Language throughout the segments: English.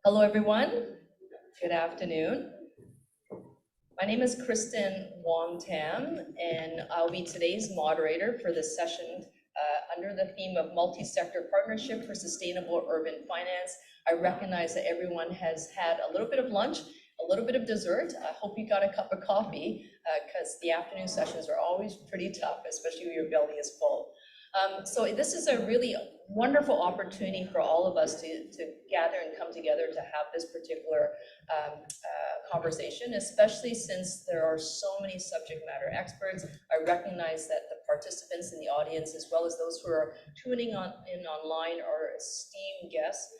Hello, everyone. Good afternoon. My name is Kristen Wong Tam, and I'll be today's moderator for this session under the theme of Multi-Sector Partnership for Sustainable Urban Finance. I recognize that everyone has had a little bit of lunch, a little bit of dessert. I hope you got a cup of coffee because the afternoon sessions are always pretty tough, especially when your belly is full. So this is a really wonderful opportunity for all of us to gather and come together to have this particular conversation, especially since there are so many subject matter experts. I recognize that the participants in the audience, as well as those who are tuning in online, are esteemed guests.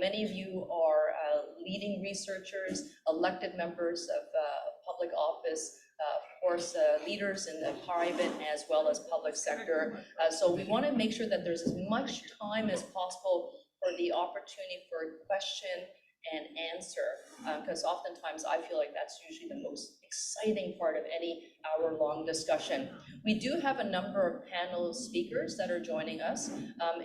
Many of you are leading researchers, elected members of public office, of course, leaders in the private as well as public sector. So we want to make sure that there's as much time as possible for the opportunity for question and answer, because oftentimes I feel like that's usually the most exciting part of any hour-long discussion. We do have a number of panel speakers that are joining us,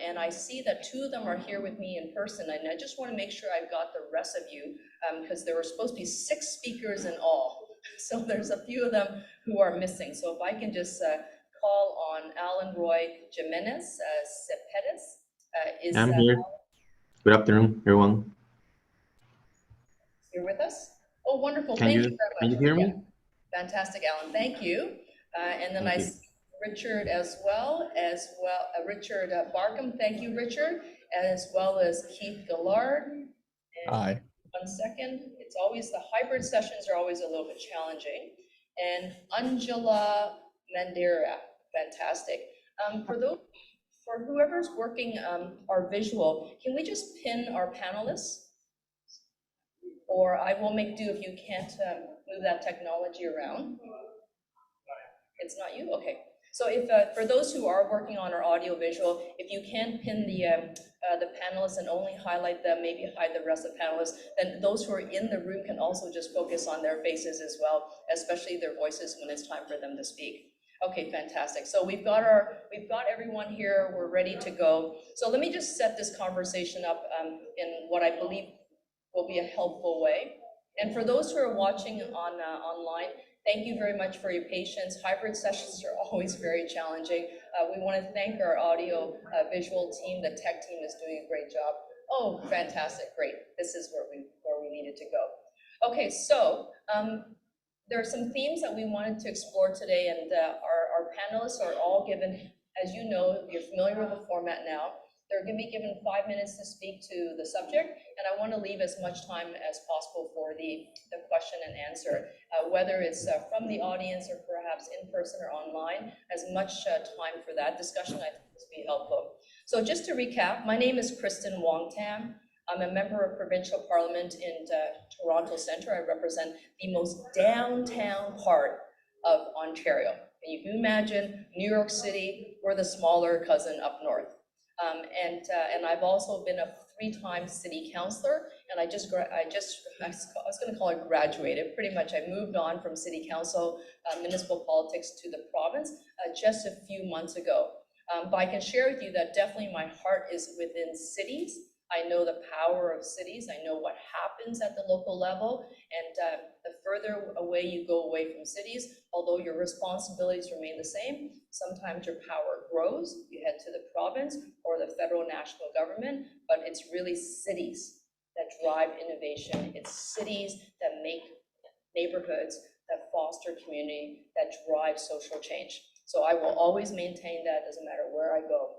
and I see that two of them are here with me in person, and I just want to make sure I've got the rest of you, because there were supposed to be 6 speakers in all. So there's a few of them who are missing. So if I can just call on Alan Roy Jimenez Cepedes. I'm here. Good afternoon, everyone. You're with us? Oh, wonderful. Can Thank you you very can much. you hear me? Yeah. Fantastic, Alan. Thank you. And then Thank I you. see Richard as well. Richard Barkham. Thank you, Richard, as well as Keith Gillard. And Hi. 1 second. It's always, the hybrid sessions are always a little bit challenging. And Angela Mandera, fantastic. For whoever's working our visual, can we just pin our panelists? Or I will make do if you can't move that technology around. It's not you? Okay. So if for those who are working on our audio visual, if you can pin the panelists and only highlight them, maybe hide the rest of the panelists, then those who are in the room can also just focus on their faces as well, especially their voices when it's time for them to speak. Okay, fantastic. So we've got everyone here. We're ready to go. So let me just set this conversation up in what I believe will be a helpful way. And for those who are watching online, thank you very much for your patience. Hybrid sessions are always very challenging. We want to thank our audio visual team. The tech team is doing a great job. Oh, fantastic, great. This is where we needed to go. Okay, so there are some themes that we wanted to explore today, and our panelists are all given, as you know, you're familiar with the format now. They're going to be given 5 minutes to speak to the subject, and I want to leave as much time as possible for the question and answer, whether it's from the audience or perhaps in person or online. As much time for that discussion, I think this will be helpful. So just to recap, my name is Kristen Wong Tam. I'm a member of provincial parliament in Toronto Centre. I represent the most downtown part of Ontario. And you can imagine New York City, we're the smaller cousin up north. And I've also been a 3-time city councillor, and I was going to call it graduated. Pretty much, I moved on from city council, municipal politics to the province just a few months ago. But I can share with you that definitely my heart is within cities. I know the power of cities. I know what happens at the local level, and the further away you go away from cities, although your responsibilities remain the same, sometimes your power grows. You head to the province or the federal national government, but it's really cities that drive innovation. It's cities that make neighborhoods, that foster community, that drive social change. So I will always maintain that, doesn't matter where I go.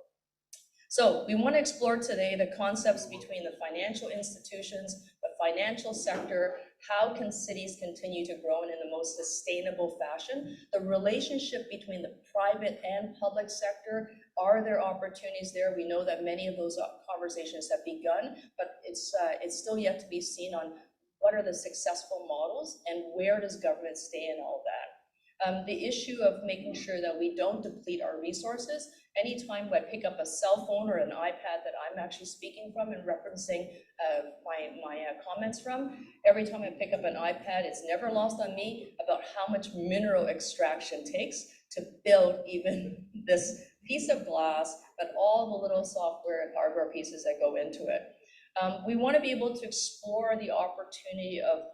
So we want to explore today the concepts between the financial institutions, the financial sector, how can cities continue to grow in the most sustainable fashion, the relationship between the private and public sector, are there opportunities there? We know that many of those conversations have begun, but it's still yet to be seen on what are the successful models and where does government stay in all that. The issue of making sure that we don't deplete our resources. Anytime I pick up a cell phone or an iPad that I'm actually speaking from and referencing my comments from, every time I pick up an iPad, it's never lost on me about how much mineral extraction takes to build even this piece of glass, but all the little software and hardware pieces that go into it. We want to be able to explore the opportunity of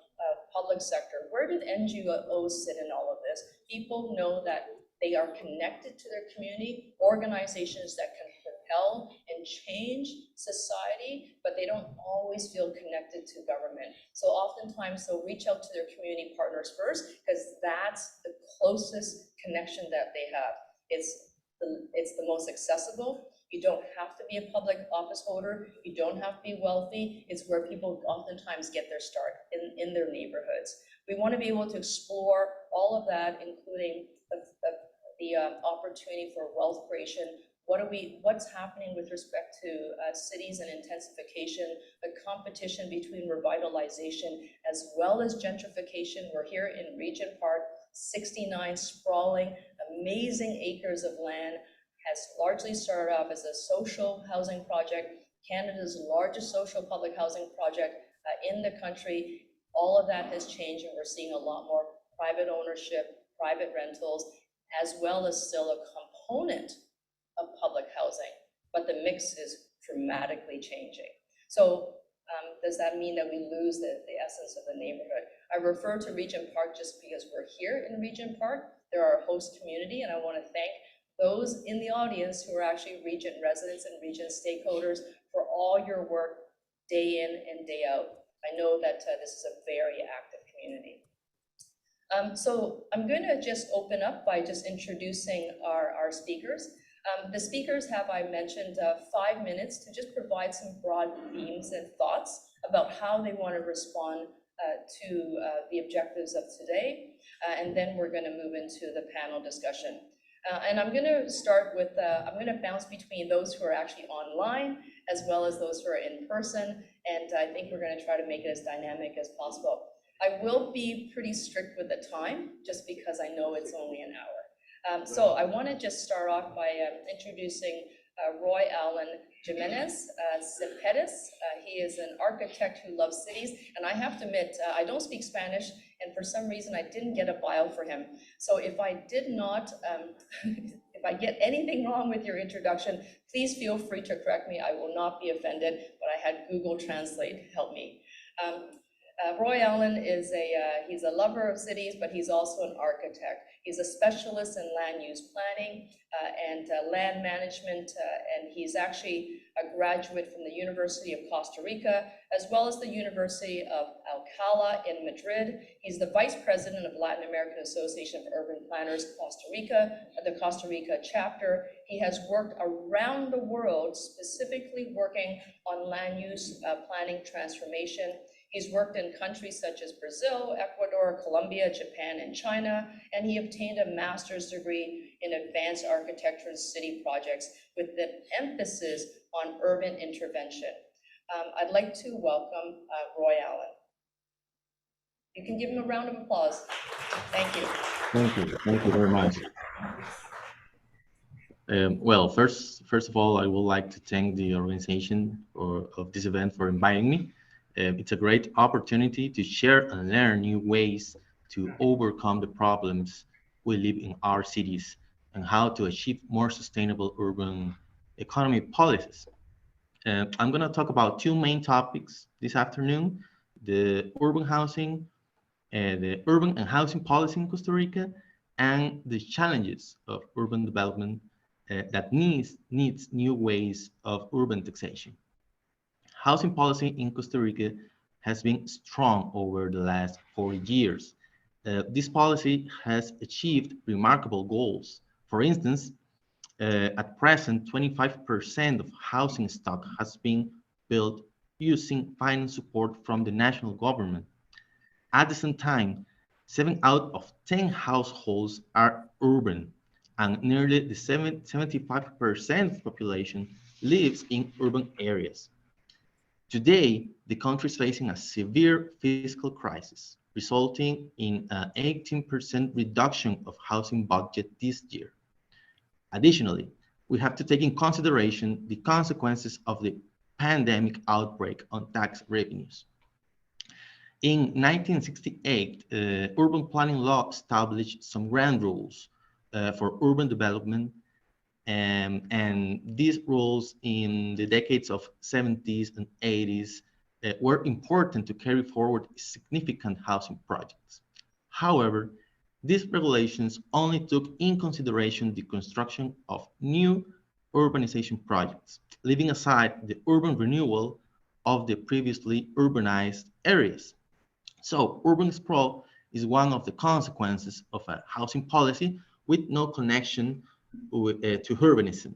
public sector. Where did NGOs sit in all of this? People know that they are connected to their community, organizations that can propel and change society, but they don't always feel connected to government. So oftentimes they'll reach out to their community partners first because that's the closest connection that they have. It's the most accessible. You don't have to be a public office holder. You don't have to be wealthy. It's where people oftentimes get their start in their neighborhoods. We want to be able to explore all of that, including the opportunity for wealth creation. What's happening with respect to cities and intensification, the competition between revitalization as well as gentrification. We're here in Regent Park, 69 sprawling, amazing acres of land, has largely started off as a social housing project, Canada's largest social public housing project in the country. All of that has changed, and we're seeing a lot more private ownership, private rentals, as well as still a component of public housing, but the mix is dramatically changing. So does that mean that we lose the essence of the neighborhood? I refer to Regent Park just because we're here in Regent Park. They're our host community, and I want to thank those in the audience who are actually Regent residents and Regent stakeholders for all your work day in and day out. I know that this is a very active community. So I'm going to just open up by just introducing our speakers. The speakers have, I mentioned, 5 minutes to just provide some broad themes and thoughts about how they want to respond to the objectives of today. And then we're going to move into the panel discussion. And I'm going to start with, I'm going to bounce between those who are actually online as well as those who are in person. And I think we're going to try to make it as dynamic as possible. I will be pretty strict with the time just because I know it's only an hour. So I want to just start off by introducing Roy Allen Jimenez Cepedis. He is an architect who loves cities, and I have to admit, I don't speak Spanish, and for some reason I didn't get a bio for him. So if I did not, if I get anything wrong with your introduction, please feel free to correct me. I will not be offended, but I had Google Translate help me. Roy Allen is he's a lover of cities, but he's also an architect. He's a specialist in land use planning and land management, and he's actually a graduate from the University of Costa Rica, as well as the University of Alcalá in Madrid. He's the Vice President of Latin American Association of Urban Planners, Costa Rica, the Costa Rica chapter. He has worked around the world, specifically working on land use planning transformation. He's worked in countries such as Brazil, Ecuador, Colombia, Japan, and China, and he obtained a master's degree in advanced architecture and city projects with an emphasis on urban intervention. I'd like to welcome Roy Allen. You can give him a round of applause. Thank you. Thank you very much. Well, first of all, I would like to thank the organization of this event for inviting me. It's a great opportunity to share and learn new ways to overcome the problems we live in our cities and how to achieve more sustainable urban economy policies. I'm going to talk about two main topics this afternoon: the urban housing, the urban and housing policy in Costa Rica, and the challenges of urban development that needs new ways of urban taxation. Housing policy in Costa Rica has been strong over the last 40 years. This policy has achieved remarkable goals. For instance, at present, 25% of housing stock has been built using finance support from the national government. At the same time, 7 out of 10 households are urban, and nearly the 75% of population lives in urban areas. Today, the country is facing a severe fiscal crisis, resulting in an 18% reduction of housing budget this year. Additionally, we have to take in consideration the consequences of the pandemic outbreak on tax revenues. In 1968, urban planning law established some grand rules for urban development, And these rules in the decades of 70s and 80s were important to carry forward significant housing projects. However, these regulations only took in consideration the construction of new urbanization projects, leaving aside the urban renewal of the previously urbanized areas. So urban sprawl is one of the consequences of a housing policy with no connection to urbanism.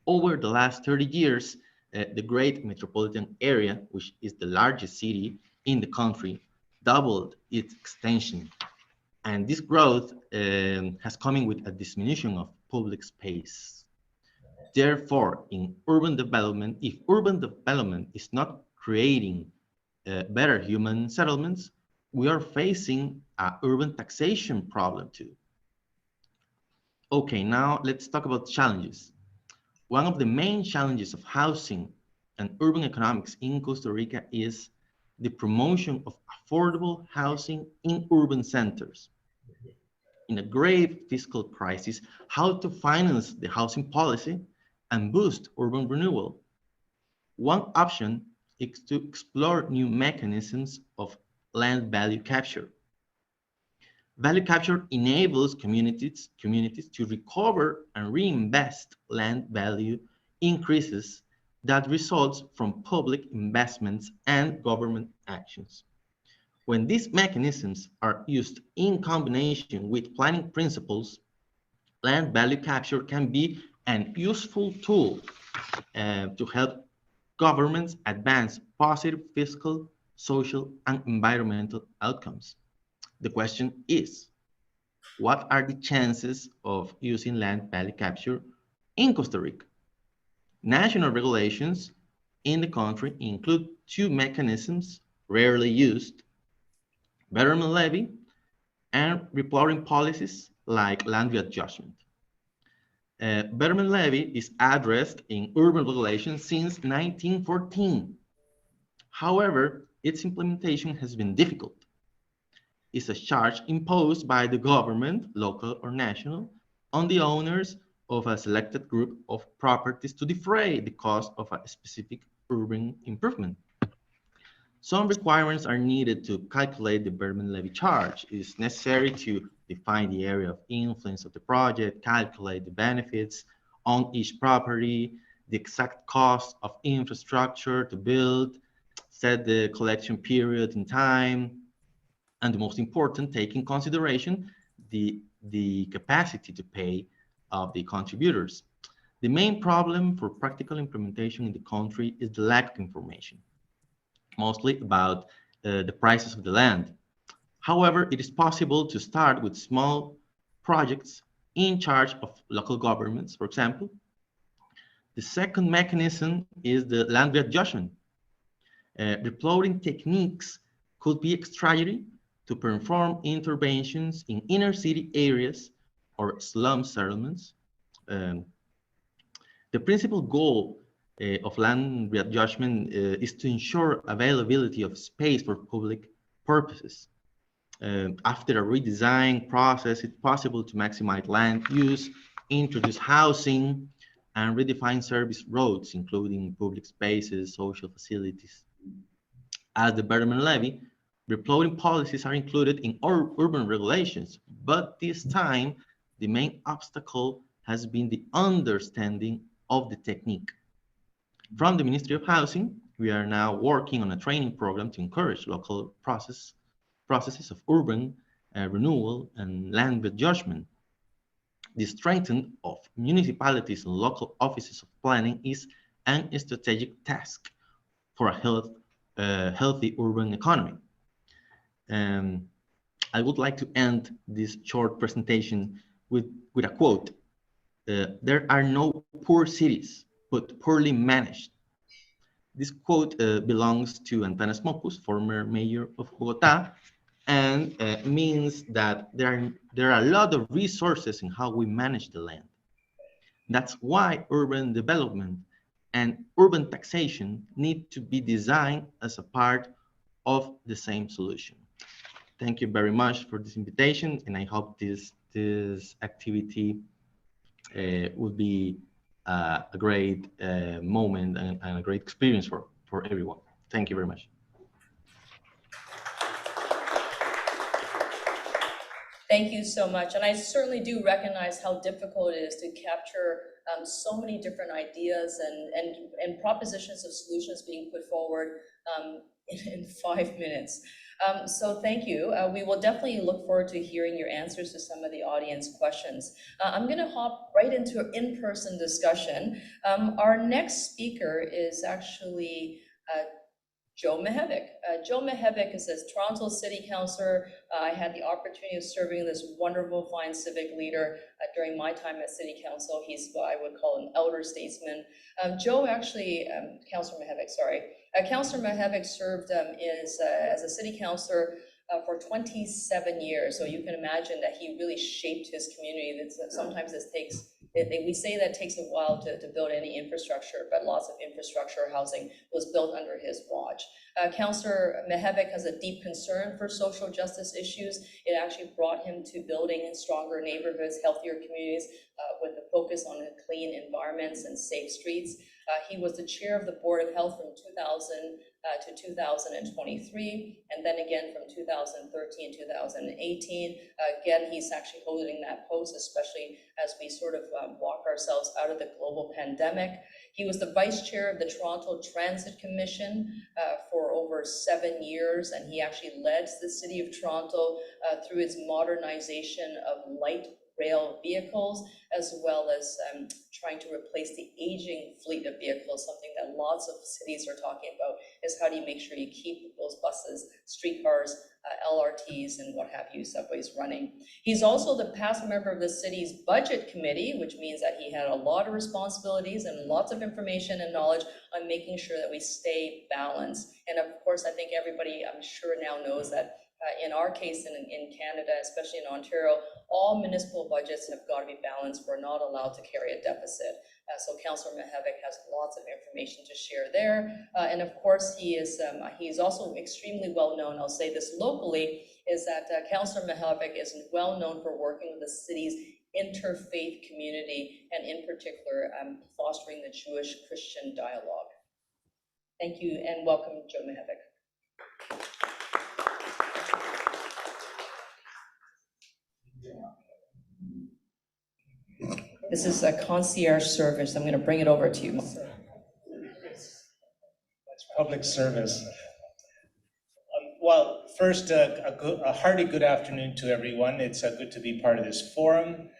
Over the last 30 years, the great metropolitan area, which is the largest city in the country, doubled its extension. And this growth has come in with a diminution of public space. Therefore, in urban development, if urban development is not creating better human settlements, we are facing an urban taxation problem too. Okay, now let's talk about challenges. One of the main challenges of housing and urban economics in Costa Rica is the promotion of affordable housing in urban centers. In a grave fiscal crisis, how to finance the housing policy and boost urban renewal. One option is to explore new mechanisms of land value capture. Value capture enables communities to recover and reinvest land value increases that results from public investments and government actions. When these mechanisms are used in combination with planning principles, land value capture can be an useful tool to help governments advance positive fiscal, social, and environmental outcomes. The question is, what are the chances of using land value capture in Costa Rica? National regulations in the country include two mechanisms rarely used: betterment levy and reporting policies like land readjustment. Betterment levy is addressed in urban regulations since 1914. However, its implementation has been difficult. It's a charge imposed by the government, local or national, on the owners of a selected group of properties to defray the cost of a specific urban improvement. Some requirements are needed to calculate the Berman levy charge. It is necessary to define the area of influence of the project, calculate the benefits on each property, the exact cost of infrastructure to build, set the collection period in time, and the most important, take in consideration the capacity to pay of the contributors. The main problem for practical implementation in the country is the lack of information, mostly about the prices of the land. However, it is possible to start with small projects in charge of local governments, for example. The second mechanism is the land readjustment. Reploading techniques could be a strategy to perform interventions in inner city areas or slum settlements. Um, the principal goal of land readjustment is to ensure availability of space for public purposes. After a redesign process, it's possible to maximize land use, introduce housing, and redefine service roads, including public spaces, social facilities. As the betterment levy, reploading policies are included in our urban regulations, but this time the main obstacle has been the understanding of the technique. From the Ministry of Housing, we are now working on a training program to encourage local processes of urban renewal and land adjustment. The strengthening of municipalities and local offices of planning is an strategic task for a healthy urban economy. Um, I would like to end this short presentation with a quote. There are no poor cities, but poorly managed. This quote belongs to Antanas Mocus, former mayor of Bogota, and means that there are a lot of resources in how we manage the land. That's why urban development and urban taxation need to be designed as a part of the same solution. Thank you very much for this invitation, and I hope this activity would be a great moment and a great experience for everyone. Thank you very much. Thank you so much. And I certainly do recognize how difficult it is to capture so many different ideas and propositions of solutions being put forward in 5 minutes. So thank you. We will definitely look forward to hearing your answers to some of the audience questions. I'm going to hop right into an in-person discussion. Our next speaker is actually Joe Mihevc. Joe Mihevc is a Toronto City Councillor. I had the opportunity of serving this wonderful, fine civic leader during my time at City Council. He's what I would call an elder statesman. Joe actually, Councillor Mihevc, sorry. Councillor Mihevc served as a city councillor for 27 years. So you can imagine that he really shaped his community. Sometimes this takes, we say that it takes a while to build any infrastructure, but lots of infrastructure housing was built under his watch. Councillor Mihevc has a deep concern for social justice issues. It actually brought him to building stronger neighborhoods, healthier communities, with a focus on clean environments and safe streets. He was the chair of the Board of Health from 2000 to 2023, and then again from 2013 to 2018. Again, he's actually holding that post, especially as we sort of walk ourselves out of the global pandemic. He was the vice chair of the Toronto Transit Commission for over 7 years, and he actually led the City of Toronto through its modernization of light rail vehicles, as well as trying to replace the aging fleet of vehicles. Something that lots of cities are talking about is how do you make sure you keep those buses, streetcars, LRTs, and what have you, subways running. He's also the past member of the city's budget committee, which means that he had a lot of responsibilities and lots of information and knowledge on making sure that we stay balanced. And of course, I think everybody, I'm sure now knows that in our case in Canada, especially in Ontario, all municipal budgets have got to be balanced. We're not allowed to carry a deficit. So Councillor Mihevc has lots of information to share there. And of course, he's also extremely well known, I'll say this locally, is that Councillor Mihevc is well known for working with the city's interfaith community, and in particular, fostering the Jewish-Christian dialogue. Thank you, and welcome, Joe Mihevc. This is a concierge service. I'm going to bring it over to you. That's public service. Well, first, a hearty good afternoon to everyone. It's good to be part of this forum.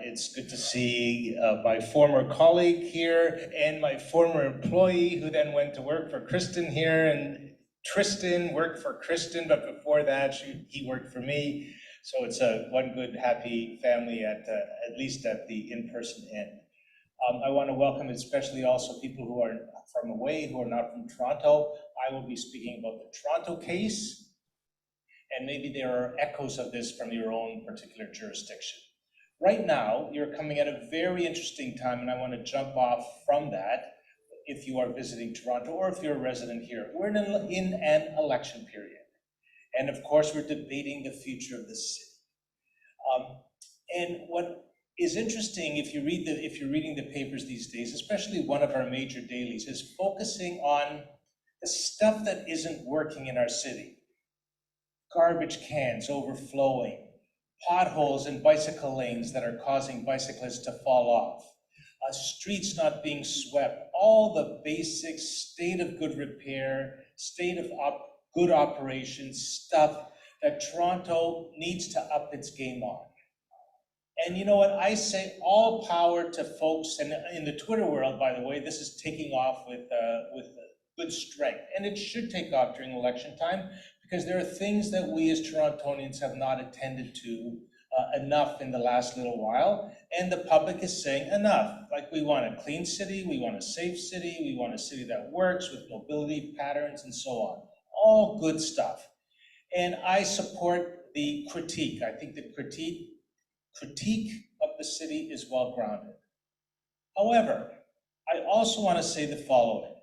It's good to see my former colleague here and my former employee who then went to work for Kristen here. And Tristan worked for Kristen, but before that, he worked for me. So it's one good, happy family at least at the in-person end. I want to welcome especially also people who are from away, who are not from Toronto. I will be speaking about the Toronto case, and maybe there are echoes of this from your own particular jurisdiction. Right now, you're coming at a very interesting time, and I want to jump off from that if you are visiting Toronto or if you're a resident here. We're in an election period. And of course, we're debating the future of the city. And what is interesting, if you're reading the papers these days, especially one of our major dailies, is focusing on the stuff that isn't working in our city. Garbage cans overflowing, potholes and bicycle lanes that are causing bicyclists to fall off, streets not being swept, all the basic state of good repair, state of good operations stuff that Toronto needs to up its game on. And you know what, I say all power to folks, and in the Twitter world, by the way, this is taking off with good strength, and it should take off during election time, because there are things that we as Torontonians have not attended to enough in the last little while, and the public is saying enough. Like, we want a clean city, we want a safe city, we want a city that works with mobility patterns and so on. All good stuff. And I support the critique. I think the critique of the city is well grounded. However, I also want to say the following.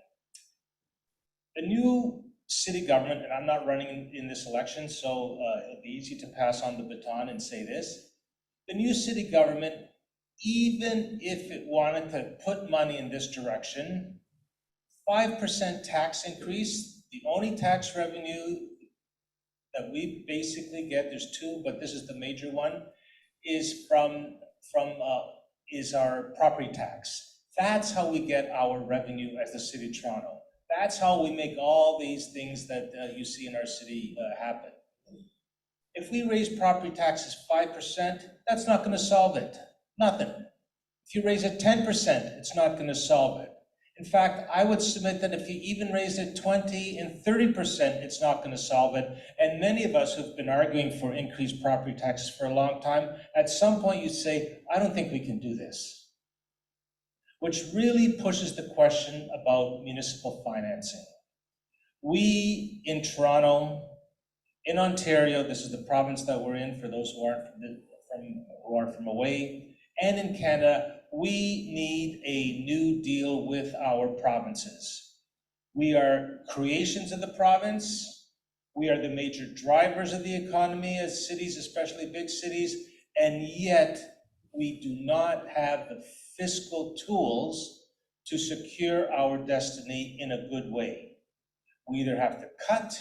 The new city government, and I'm not running in this election, so it'll be easy to pass on the baton and say this. The new city government even if it wanted to put money in this direction, 5% tax increase, the only tax revenue that we basically get, there's two, but this is the major one, is is our property tax. That's how we get our revenue as the City of Toronto. That's how we make all these things that you see in our city happen. If we raise property taxes 5%, that's not going to solve it. Nothing. If you raise it 10%, it's not going to solve it. In fact, I would submit that if you even raised it 20 and 30%, it's not going to solve it. And many of us who've been arguing for increased property taxes for a long time, at some point you say, I don't think we can do this. Which really pushes the question about municipal financing. We in Toronto, in Ontario, this is the province that we're in for those who aren't from away, and in Canada, we need a new deal with our provinces. We are creations of the province. We are the major drivers of the economy as cities, especially big cities, and yet we do not have the fiscal tools to secure our destiny in a good way. We either have to cut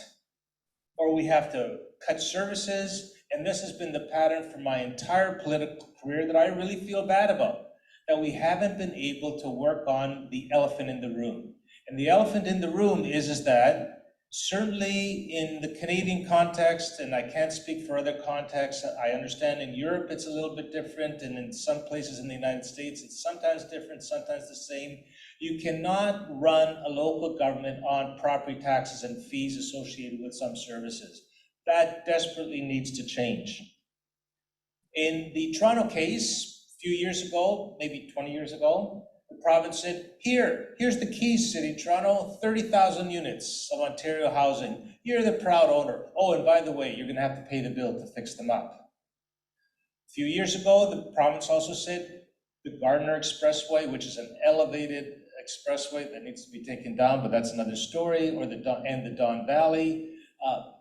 or we have to cut services, and this has been the pattern for my entire political career that I really feel bad about, that we haven't been able to work on the elephant in the room. And the elephant in the room is that certainly in the Canadian context, and I can't speak for other contexts, I understand in Europe it's a little bit different, and in some places in the United States it's sometimes different, sometimes the same. You cannot run a local government on property taxes and fees associated with some services. That desperately needs to change. In the Toronto case, a few years ago, maybe 20 years ago, the province said, here's the keys, City of Toronto, 30,000 units of Ontario housing. You're the proud owner. Oh, and by the way, you're going to have to pay the bill to fix them up. A few years ago, the province also said the Gardiner Expressway, which is an elevated expressway that needs to be taken down, but that's another story, or the Don Valley.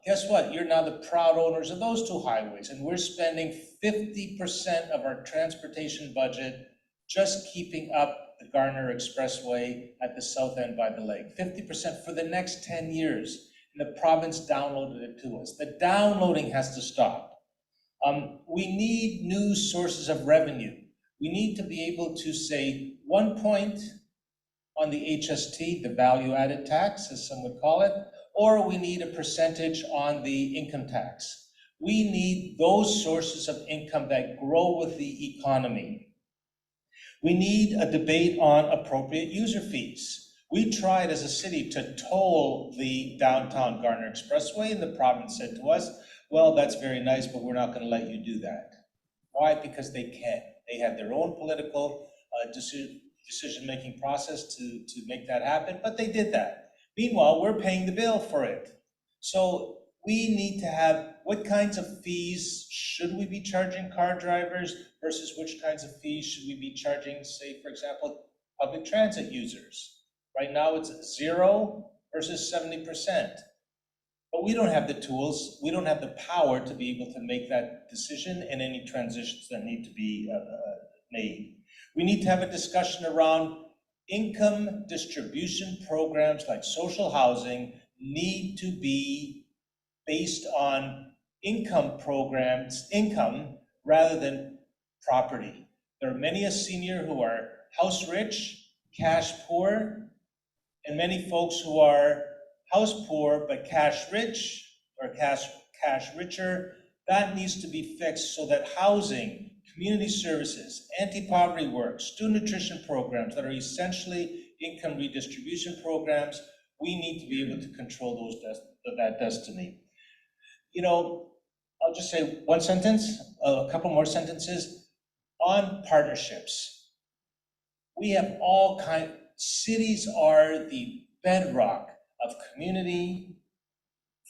Guess what? You're now the proud owners of those two highways, and we're spending 50% of our transportation budget just keeping up the Gardiner Expressway at the south end by the lake. 50% for the next 10 years. And the province downloaded it to us. The downloading has to stop. We need new sources of revenue. We need to be able to say 1 point on the HST, the value-added tax, as some would call it, or we need a percentage on the income tax. We need those sources of income that grow with the economy. We need a debate on appropriate user fees. We tried as a city to toll the downtown Gardiner Expressway, and the province said to us, well, that's very nice, but we're not going to let you do that. Why? Because they can't. They have their own political decision-making process to make that happen, but they did that. Meanwhile, we're paying the bill for it. So we need to have, what kinds of fees should we be charging car drivers versus which kinds of fees should we be charging, say, for example, public transit users? Right now it's 0 versus 70%. But we don't have the tools, we don't have the power to be able to make that decision and any transitions that need to be made. We need to have a discussion around income distribution programs like social housing need to be based on income programs, income rather than property. There are many a senior who are house rich, cash poor, and many folks who are house poor but cash rich or cash richer. That needs to be fixed so that housing, community services, anti-poverty work, student nutrition programs that are essentially income redistribution programs, we need to be able to control that destiny. You know, I'll just say one sentence, a couple more sentences on partnerships. We have all kinds, cities are the bedrock of community,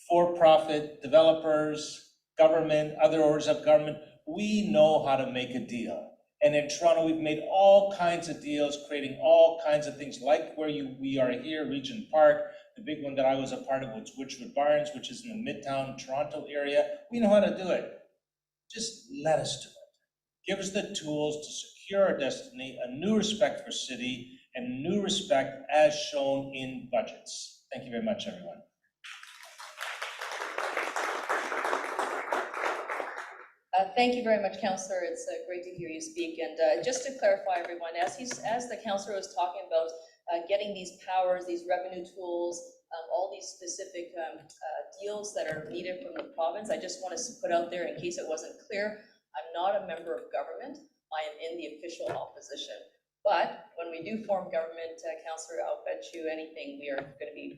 for-profit, developers, government, other orders of government. We know how to make a deal. And in Toronto, we've made all kinds of deals, creating all kinds of things like where we are here, Regent Park. The big one that I was a part of was Witchwood Barns, which is in the Midtown Toronto area. We know how to do it. Just let us do it. Give us the tools to secure our destiny, a new respect for city, and new respect as shown in budgets. Thank you very much, everyone. Thank you very much, Councillor. It's great to hear you speak. And just to clarify, everyone, as the Councillor was talking about getting these powers, these revenue tools, all these specific deals that are needed from the province, I just want to put out there in case it wasn't clear, I'm not a member of government. I am in the official opposition. But when we do form government, Councillor, I'll bet you anything we are going to be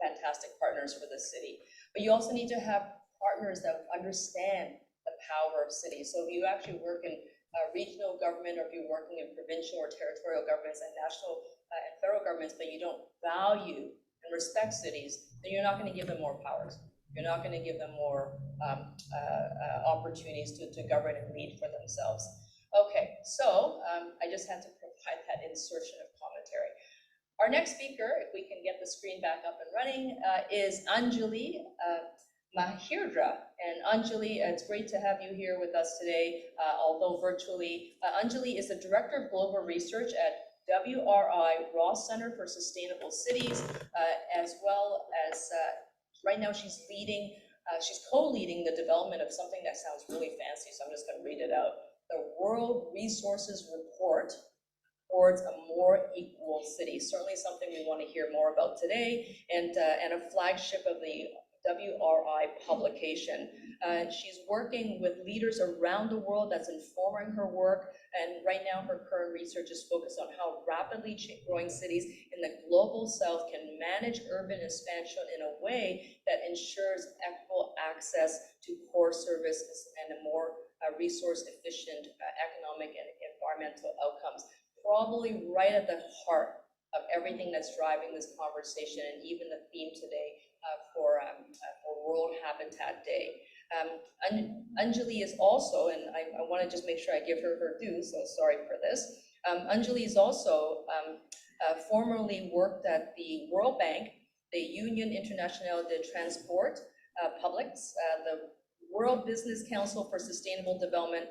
fantastic partners for the city. But you also need to have partners that understand the power of cities. So if you actually work in regional government, or if you're working in provincial or territorial governments and national and federal governments, but you don't value and respect cities, then you're not going to give them more powers. You're not going to give them more opportunities to govern and lead for themselves. Okay, so I just had to provide that insertion of commentary. Our next speaker, if we can get the screen back up and running, is Anjali Mahirdra. And Anjali, it's great to have you here with us today, although virtually. Anjali is the Director of Global Research at WRI Ross Center for Sustainable Cities, as well as right now she's co-leading the development of something that sounds really fancy, so I'm just going to read it out. The World Resources Report towards a more equal city. Certainly something we want to hear more about today, and a flagship of the WRI publication. She's working with leaders around the world that's informing her work, and right now her current research is focused on how rapidly growing cities in the global south can manage urban expansion in a way that ensures equitable access to core services and a more resource efficient economic and environmental outcomes. Probably right at the heart of everything that's driving this conversation, and even the theme today for World Habitat Day. Anjali is also, and I want to just make sure I give her her due, so sorry for this. Anjali is also formerly worked at the World Bank, the Union Internationale de Transport Publics, the World Business Council for Sustainable Development,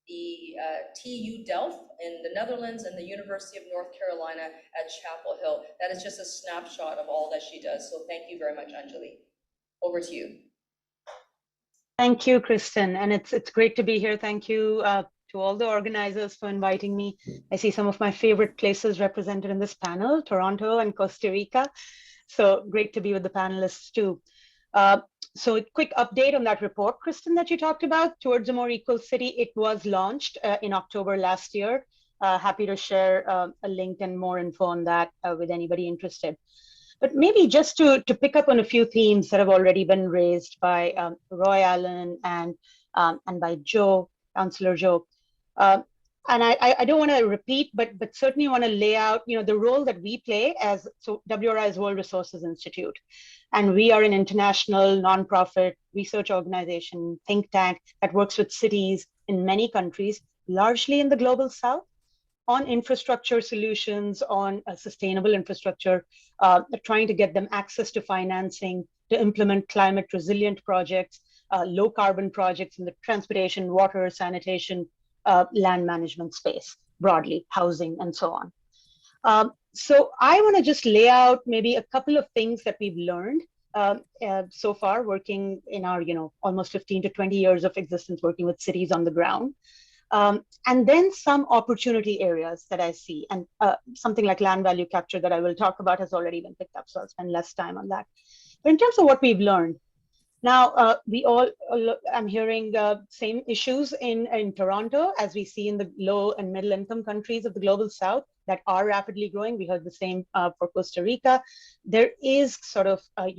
the TU Delft in the Netherlands, and the University of North Carolina at Chapel Hill. That is just a snapshot of all that she does. So thank you very much, Anjali. Over to you. Thank you, Kristen. And it's great to be here. Thank you to all the organizers for inviting me. I see some of my favorite places represented in this panel, Toronto and Costa Rica. So great to be with the panelists too. So a quick update on that report, Kristen, that you talked about, Towards a More Equal City. It was launched in October last year. Happy to share a link and more info on that with anybody interested. But maybe just to pick up on a few themes that have already been raised by Roy Allen and by Joe, Councillor Joe. And I don't want to repeat, but certainly want to lay out, the role that we play as WRI is World Resources Institute. And we are an international nonprofit research organization, think tank that works with cities in many countries, largely in the global south, on infrastructure solutions, on sustainable infrastructure, trying to get them access to financing to implement climate resilient projects, low carbon projects in the transportation, water, sanitation, land management space, broadly, housing, and so on. So I want to just lay out maybe a couple of things that we've learned so far working in our, almost 15 to 20 years of existence working with cities on the ground. And then some opportunity areas that I see, and something like land value capture that I will talk about has already been picked up, so I'll spend less time on that. But in terms of what we've learned, now I'm hearing same issues in Toronto as we see in the low and middle income countries of the global south that are rapidly growing. We heard the same for Costa Rica. There is sort of, I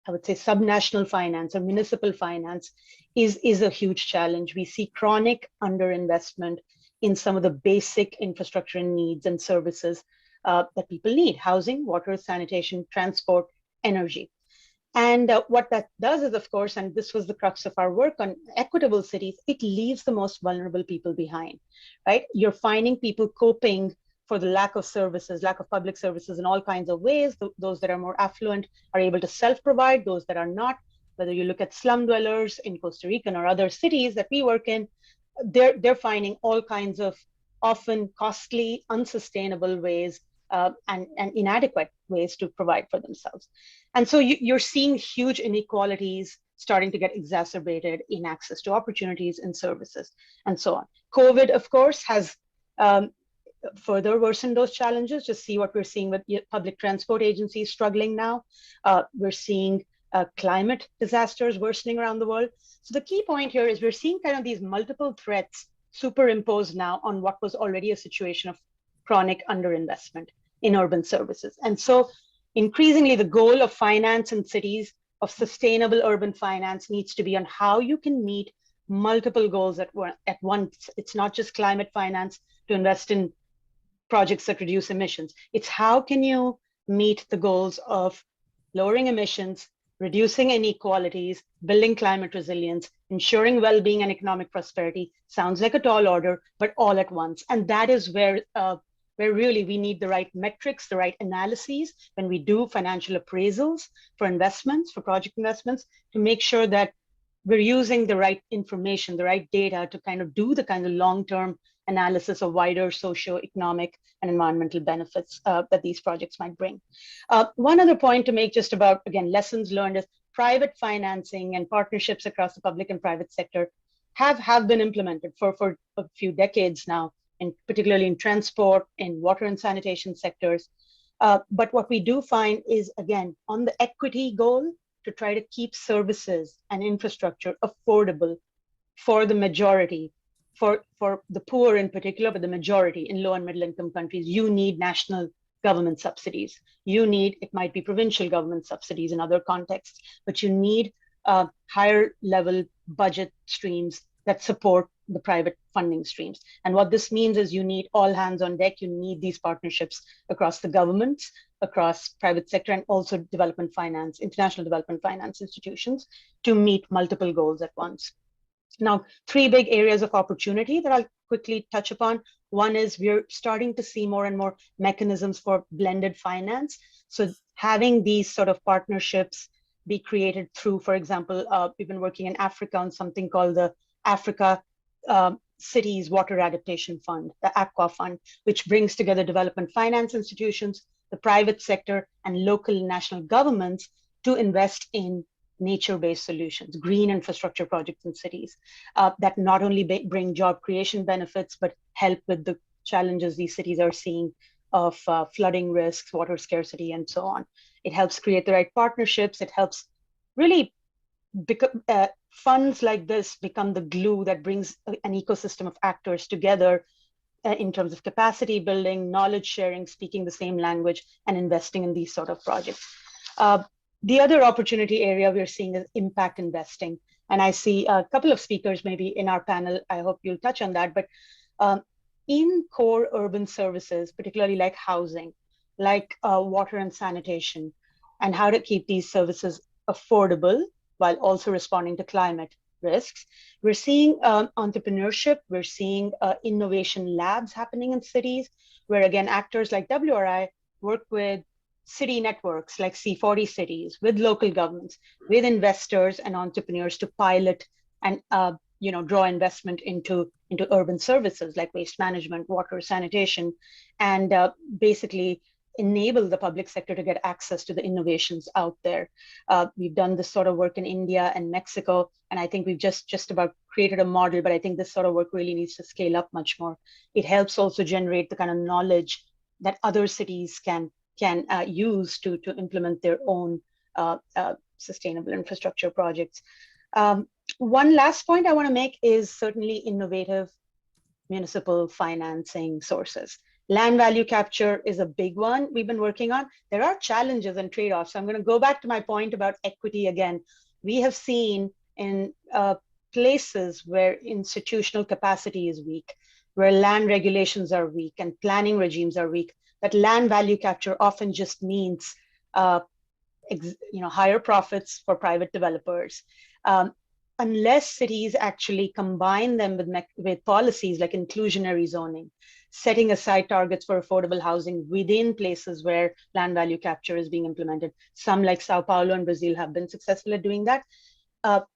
would say subnational finance or municipal finance is a huge challenge. We see chronic underinvestment in some of the basic infrastructure needs and services that people need: housing, water, sanitation, transport, energy. And what that does is, of course, and this was the crux of our work on equitable cities, it leaves the most vulnerable people behind, right? You're finding people coping for the lack of services, lack of public services in all kinds of ways. Those that are more affluent are able to self-provide, those that are not, whether you look at slum dwellers in Costa Rica or other cities that we work in, they're finding all kinds of often costly, unsustainable ways and inadequate ways to provide for themselves. And so you're seeing huge inequalities starting to get exacerbated in access to opportunities and services and so on. COVID, of course, has further worsened those challenges. Just see what we're seeing with public transport agencies struggling now. We're seeing climate disasters worsening around the world. So the key point here is we're seeing kind of these multiple threats superimposed now on what was already a situation of chronic underinvestment in urban services. And so increasingly the goal of finance in cities, of sustainable urban finance, needs to be on how you can meet multiple goals at once. It's not just climate finance to invest in projects that reduce emissions. It's how can you meet the goals of lowering emissions, reducing inequalities, building climate resilience, ensuring well-being and economic prosperity. Sounds like a tall order, but all at once. And that is where really we need the right metrics, the right analyses when we do financial appraisals for investments, for project investments, to make sure that we're using the right information, the right data to kind of do the kind of long-term analysis of wider socio-economic and environmental benefits that these projects might bring. One other point to make just about, again, lessons learned is private financing and partnerships across the public and private sector have been implemented for a few decades now, and particularly in transport, in water and sanitation sectors. But what we do find is, again, on the equity goal, to try to keep services and infrastructure affordable for the majority, for the poor in particular, but the majority in low and middle income countries, you need national government subsidies. You need, it might be provincial government subsidies in other contexts, but you need higher level budget streams that support the private funding streams. And what this means is you need all hands on deck. You need these partnerships across the governments, across private sector, and also development finance, international development finance institutions to meet multiple goals at once. Now, three big areas of opportunity that I'll quickly touch upon. One is we're starting to see more and more mechanisms for blended finance. So having these sort of partnerships be created through, for example, we've been working in Africa on something called the Africa Cities Water Adaptation Fund, the AQUA Fund, which brings together development finance institutions, the private sector, and local and national governments to invest in nature-based solutions, green infrastructure projects in cities that not only bring job creation benefits, but help with the challenges these cities are seeing of flooding risks, water scarcity, and so on. It helps create the right partnerships. It helps really funds like this become the glue that brings an ecosystem of actors together in terms of capacity building, knowledge sharing, speaking the same language, and investing in these sort of projects. The other opportunity area we're seeing is impact investing. And I see a couple of speakers maybe in our panel. I hope you'll touch on that. But in core urban services, particularly like housing, like water and sanitation, and how to keep these services affordable while also responding to climate risks, we're seeing entrepreneurship, we're seeing innovation labs happening in cities, where again, actors like WRI work with city networks like C40 cities, with local governments, with investors and entrepreneurs to pilot and draw investment into urban services like waste management, water, sanitation, and basically enable the public sector to get access to the innovations out there. We've done this sort of work in India and Mexico, and I think we've just about created a model, but I think this sort of work really needs to scale up much more. It helps also generate the kind of knowledge that other cities can use to implement their own sustainable infrastructure projects. One last point I want to make is certainly innovative municipal financing sources. Land value capture is a big one we've been working on. There are challenges and trade-offs. So I'm going to go back to my point about equity again. We have seen in places where institutional capacity is weak, where land regulations are weak and planning regimes are weak, that land value capture often just means higher profits for private developers. Unless cities actually combine them with policies like inclusionary zoning, setting aside targets for affordable housing within places where land value capture is being implemented. Some like Sao Paulo and Brazil have been successful at doing that.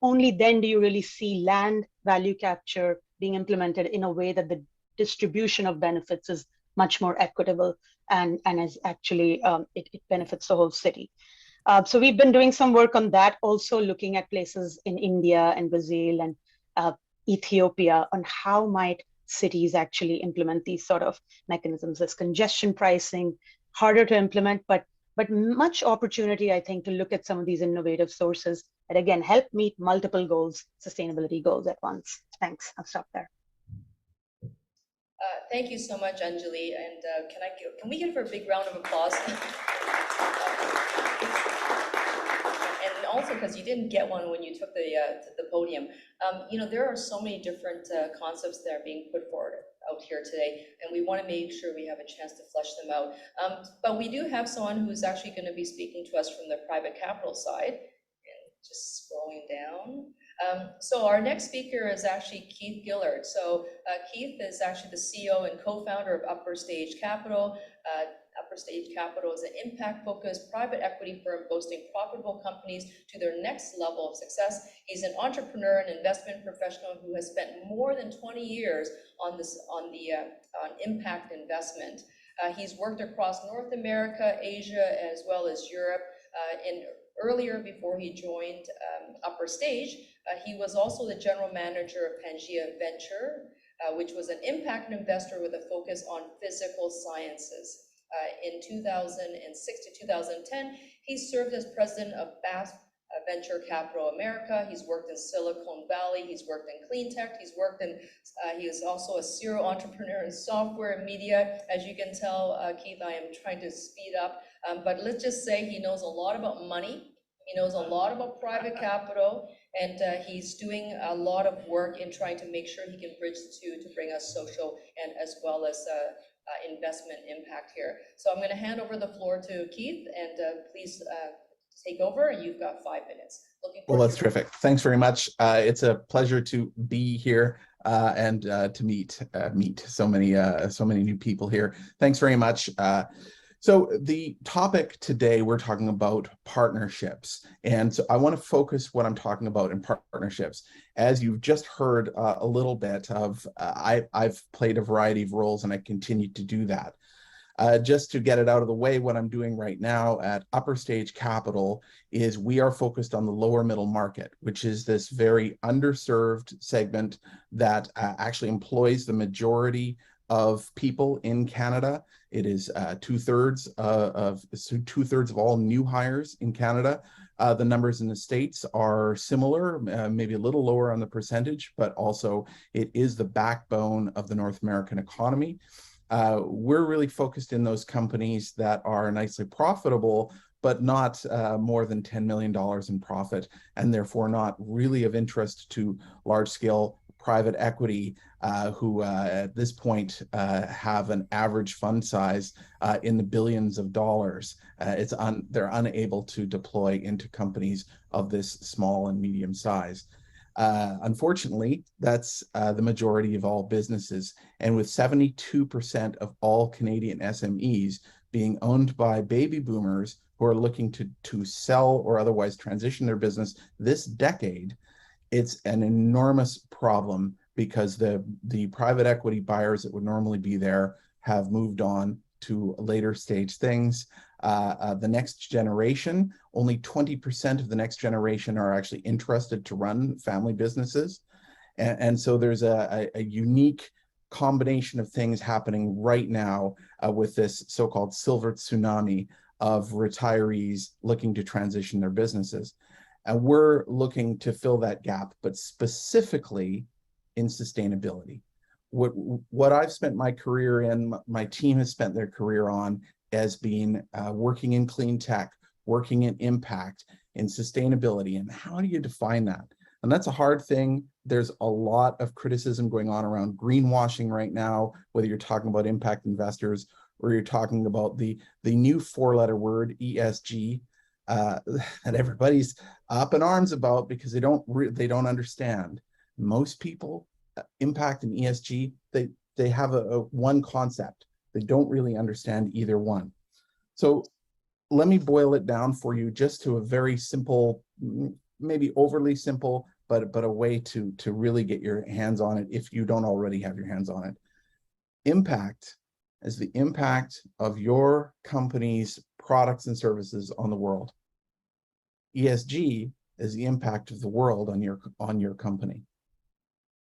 Only then do you really see land value capture being implemented in a way that the distribution of benefits is much more equitable and is actually, it benefits the whole city. So we've been doing some work on that, also looking at places in India and Brazil and Ethiopia on how might cities actually implement these sort of mechanisms. As congestion pricing, harder to implement, but much opportunity, I think, to look at some of these innovative sources that, again, help meet multiple goals, sustainability goals at once. Thanks, I'll stop there. Thank you so much, Anjali, and can we give her a big round of applause? And also because you didn't get one when you took the podium. You know, there are so many different concepts that are being put forward out here today, and we want to make sure we have a chance to flesh them out. But we do have someone who's actually going to be speaking to us from the private capital side. And just scrolling down. So our next speaker is actually Keith Gillard. So Keith is actually the CEO and co-founder of Upper Stage Capital. Upper Stage Capital is an impact-focused private equity firm boasting profitable companies to their next level of success. He's an entrepreneur and investment professional who has spent more than 20 years on impact investment. He's worked across North America, Asia, as well as Europe. Earlier, before he joined Upper Stage, he was also the general manager of Pangea Venture, which was an impact investor with a focus on physical sciences. In 2006 to 2010, he served as president of BAS Venture Capital America. He's worked in Silicon Valley. He's worked in clean tech. He is also a serial entrepreneur in software and media. As you can tell, Keith, I am trying to speed up, but let's just say he knows a lot about money. He knows a lot about private capital, and he's doing a lot of work in trying to make sure he can bridge the two to bring us social and as well as investment impact here. So I'm going to hand over the floor to Keith, and please take over. You've got 5 minutes. Well, that's terrific. Thanks very much. It's a pleasure to be here and to meet so many new people here. Thanks very much. So the topic today, we're talking about partnerships. And so I want to focus what I'm talking about in partnerships. As you've just heard a little bit of, I've played a variety of roles and I continue to do that. Just to get it out of the way, what I'm doing right now at Upper Stage Capital is we are focused on the lower middle market, which is this very underserved segment that actually employs the majority of people in Canada. It is two-thirds of all new hires in Canada. The numbers in the States are similar, maybe a little lower on the percentage, but also it is the backbone of the North American economy. We're really focused in those companies that are nicely profitable, but not more than $10 million in profit, and therefore not really of interest to large-scale private equity who at this point have an average fund size in the billions of dollars. They're unable to deploy into companies of this small and medium size. Unfortunately, that's the majority of all businesses. And with 72% of all Canadian SMEs being owned by baby boomers who are looking to sell or otherwise transition their business this decade, it's an enormous problem because the private equity buyers that would normally be there have moved on to later stage things. The next generation, only 20% of the next generation are actually interested to run family businesses. And so there's a unique combination of things happening right now with this so-called silver tsunami of retirees looking to transition their businesses. And we're looking to fill that gap, but specifically in sustainability. What I've spent my career in, my team has spent their career on as being working in clean tech, working in impact, in sustainability. And how do you define that? And that's a hard thing. There's a lot of criticism going on around greenwashing right now, whether you're talking about impact investors or you're talking about the new four-letter word, ESG, that everybody's up in arms about because they don't understand. Most people, impact and ESG, they have a one concept. They don't really understand either one. So let me boil it down for you just to a very simple, maybe overly simple, but a way to really get your hands on it if you don't already have your hands on it. Impact is the impact of your company's products and services on the world. ESG is the impact of the world on your company.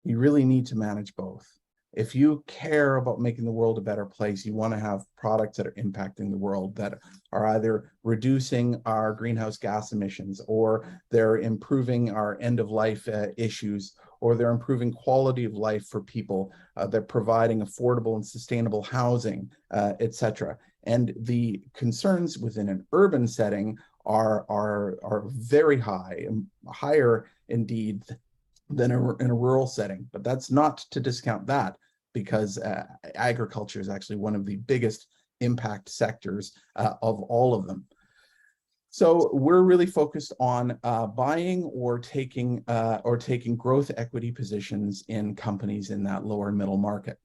You really need to manage both. If you care about making the world a better place, you want to have products that are impacting the world, that are either reducing our greenhouse gas emissions, or they're improving our end of life issues, or they're improving quality of life for people, they're providing affordable and sustainable housing, etc. And the concerns within an urban setting are very high, higher indeed than in a rural setting. But that's not to discount that, because agriculture is actually one of the biggest impact sectors of all of them. So we're really focused on buying or taking growth equity positions in companies in that lower middle market.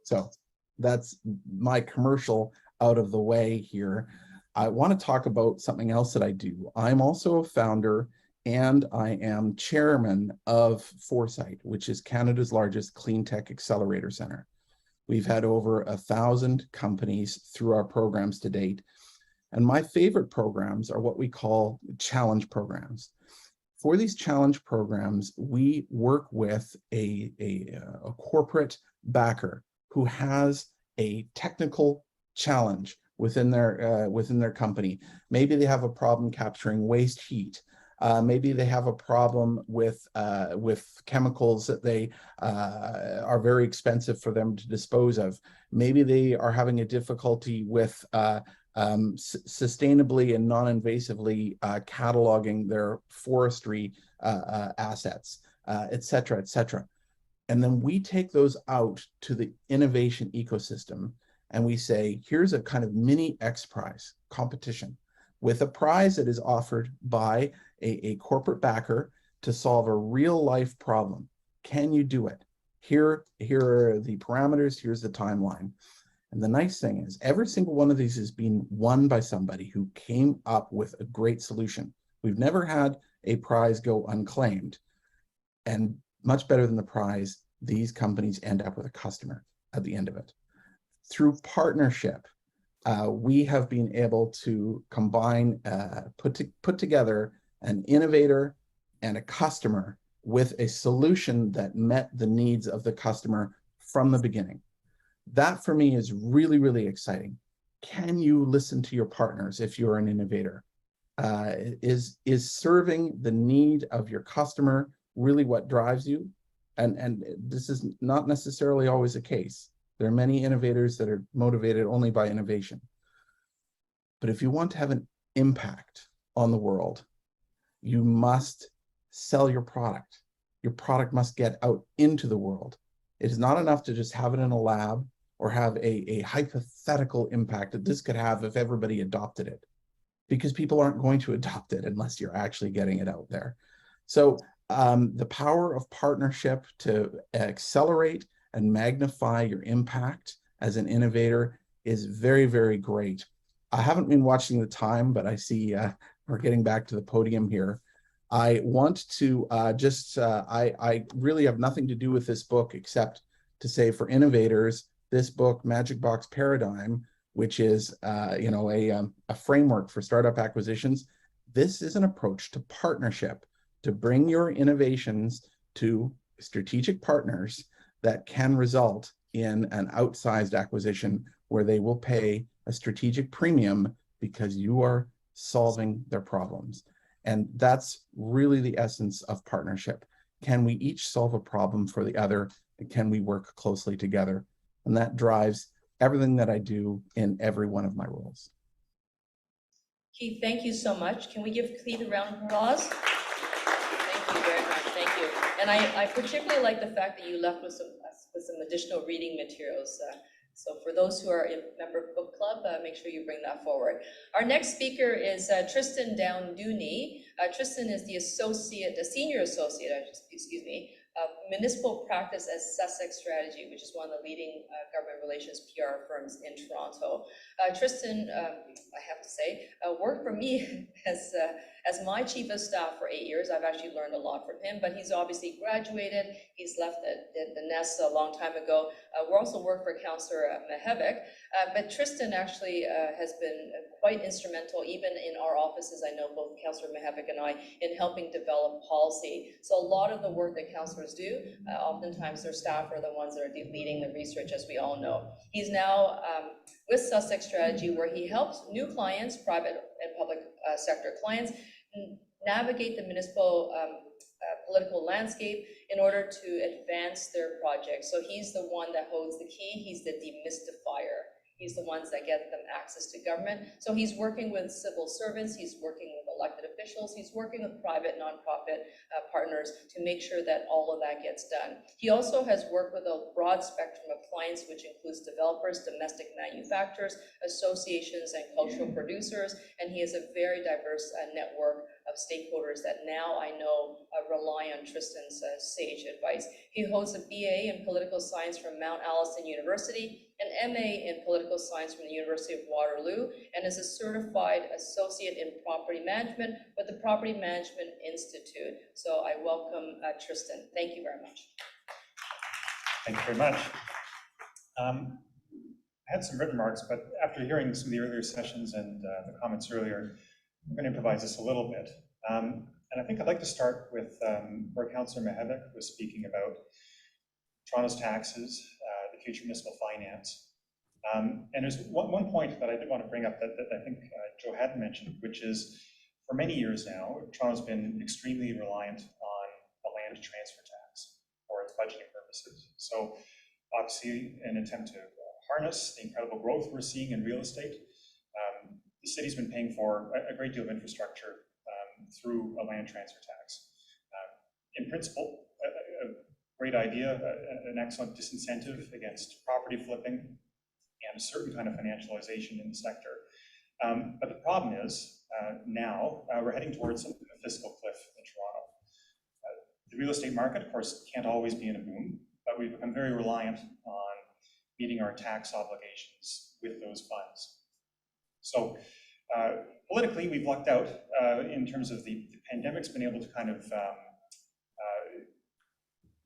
So that's my commercial out of the way here. I want to talk about something else that I do. I'm also a founder and I am chairman of Foresight, which is Canada's largest clean tech accelerator center. We've had over 1,000 companies through our programs to date. And my favorite programs are what we call challenge programs. For these challenge programs, we work with a corporate backer who has a technical challenge within their company. Maybe they have a problem capturing waste heat. Maybe they have a problem with chemicals that they are very expensive for them to dispose of. Maybe they are having a difficulty with sustainably and non-invasively cataloging their forestry assets, et cetera, et cetera. And then we take those out to the innovation ecosystem and we say, here's a kind of mini X Prize competition with a prize that is offered by a corporate backer to solve a real life problem. Can you do it? Here are the parameters, here's the timeline. And the nice thing is every single one of these is being won by somebody who came up with a great solution. We've never had a prize go unclaimed. And much better than the prize, these companies end up with a customer at the end of it. Through partnership, we have been able to combine, put together an innovator and a customer with a solution that met the needs of the customer from the beginning. That for me is really, really exciting. Can you listen to your partners if you're an innovator? Is serving the need of your customer really what drives you? And this is not necessarily always the case. There are many innovators that are motivated only by innovation. But if you want to have an impact on the world, you must sell your product. Your product must get out into the world. It is not enough to just have it in a lab or have a hypothetical impact that this could have if everybody adopted it, because people aren't going to adopt it unless you're actually getting it out there. So the power of partnership to accelerate and magnify your impact as an innovator is very, very great. I haven't been watching the time, but I see we're getting back to the podium here. I want to I really have nothing to do with this book except to say, for innovators, this book, Magic Box Paradigm, which is a framework for startup acquisitions, this is an approach to partnership, to bring your innovations to strategic partners that can result in an outsized acquisition where they will pay a strategic premium because you are solving their problems. And that's really the essence of partnership. Can we each solve a problem for the other? And can we work closely together? And that drives everything that I do in every one of my roles. Keith, thank you so much. Can we give Keith a round of applause? Thank you very much, thank you. And I particularly like the fact that you left with some additional reading materials. So for those who are a member of Book Club, make sure you bring that forward. Our next speaker is Tristan Down-Dooney. Tristan is the senior associate, of municipal practice at Sussex Strategy, which is one of the leading government relations PR firms in Toronto. Tristan, I have to say, worked for me as As my chief of staff for 8 years, I've actually learned a lot from him, but he's obviously graduated. He's left the nest a long time ago. We're also working for Councillor Mihevik, but Tristan actually has been quite instrumental, even in our offices. I know both Councillor Mihevik and I, in helping develop policy. So a lot of the work that councillors do, oftentimes their staff are the ones that are leading the research, as we all know. He's now with Sussex Strategy, where he helps new clients, private and public sector clients, navigate the municipal political landscape in order to advance their projects. So he's the one that holds the key. He's the demystifier. He's the ones that get them access to government. So he's working with civil servants, he's working with elected officials, he's working with private nonprofit partners to make sure that all of that gets done. He also has worked with a broad spectrum of clients, which includes developers, domestic manufacturers, associations, and cultural producers. And he has a very diverse network of stakeholders that now I know rely on Tristan's sage advice. He holds a BA in political science from Mount Allison University, an MA in political science from the University of Waterloo, and is a certified associate in property management with the Property Management Institute. So I welcome Tristan. Thank you very much. Thank you very much. I had some written remarks, but after hearing some of the earlier sessions and the comments earlier, I'm going to improvise this a little bit. And I think I'd like to start with where Councillor Mihevik was speaking about Toronto's taxes, the future of municipal finance. And there's one point that I did want to bring up that I think Joe hadn't mentioned, which is for many years now, Toronto's been extremely reliant on a land transfer tax for its budgeting purposes. So obviously, an attempt to harness the incredible growth we're seeing in real estate, the city's been paying for a great deal of infrastructure through a land transfer tax. In principle, a great idea, an excellent disincentive against property flipping and a certain kind of financialization in the sector. But the problem is now we're heading towards a fiscal cliff in Toronto. The real estate market, of course, can't always be in a boom, but we've become very reliant on meeting our tax obligations with those funds. So politically, we've lucked out in terms of the pandemic's been able to kind of